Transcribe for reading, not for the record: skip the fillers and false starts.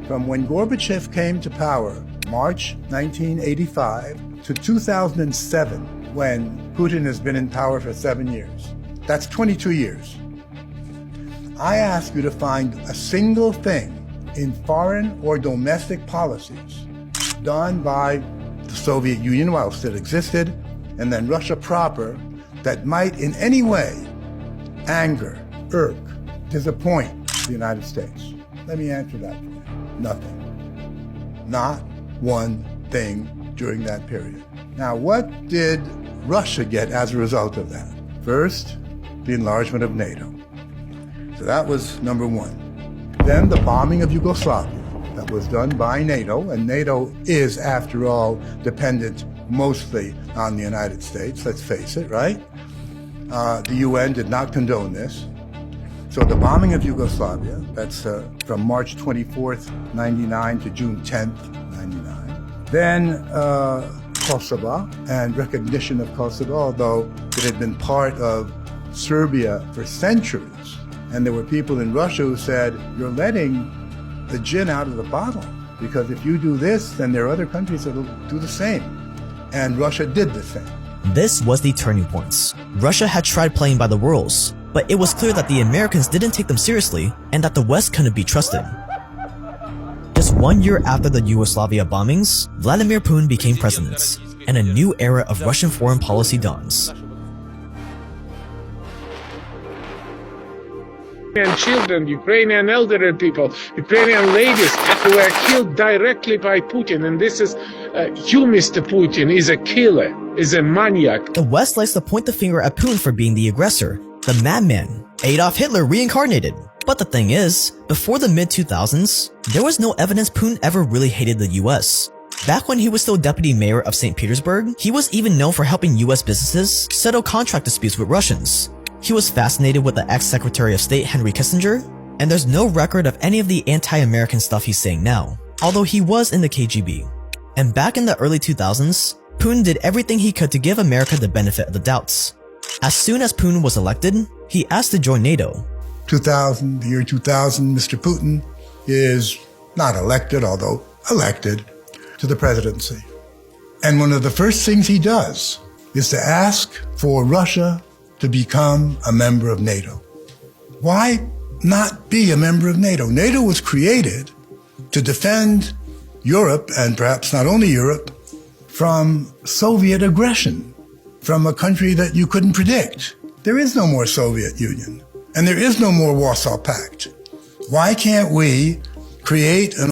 from when Gorbachev came to power, March 1985, to 2007, when Putin has been in power for 7 years. That's 22 years. I ask you to find a single thing in foreign or domestic policies done by the Soviet Union while it still existed, and then Russia proper, that might in any way anger, irk, disappoint the United States. Let me answer that for you. Nothing. Not one thing during that period. Now, what did Russia get as a result of that? First, the enlargement of NATO. So that was number one. Then the bombing of Yugoslavia. That was done by NATO, and NATO is, after all, dependent mostly on the United States, let's face it, right? The UN did not condone this. So the bombing of Yugoslavia, that's from March 24th, 99 to June 10th, 99. Then Kosovo, and recognition of Kosovo, although it had been part of Serbia for centuries. And there were people in Russia who said, you're letting the gin out of the bottle, because if you do this, then there are other countries that will do the same. And Russia did the same. This was the turning point. Russia had tried playing by the rules, but it was clear that the Americans didn't take them seriously and that the West couldn't be trusted. Just 1 year after the Yugoslavia bombings, Vladimir Putin became president, and a new era of Russian foreign policy dawns. Ukrainian children, Ukrainian elderly people, Ukrainian ladies who were killed directly by Putin. And this is, you, Mr. Putin, is a killer, is a maniac. The West likes to point the finger at Putin for being the aggressor, the madman, Adolf Hitler reincarnated. But the thing is, before the mid-2000s, there was no evidence Putin ever really hated the US. Back when he was still deputy mayor of St. Petersburg, he was even known for helping US businesses settle contract disputes with Russians. He was fascinated with the ex-Secretary of State Henry Kissinger, and there's no record of any of the anti-American stuff he's saying now, although he was in the KGB. And back in the early 2000s, Putin did everything he could to give America the benefit of the doubts. As soon as Putin was elected, he asked to join NATO. The year 2000, Mr. Putin is not elected, although elected, to the presidency. And one of the first things he does is to ask for Russia to become a member of NATO. Why not be a member of NATO? NATO was created to defend Europe, and perhaps not only Europe, from Soviet aggression, from a country that you couldn't predict. There is no more Soviet Union, and there is no more Warsaw Pact. Why can't we create an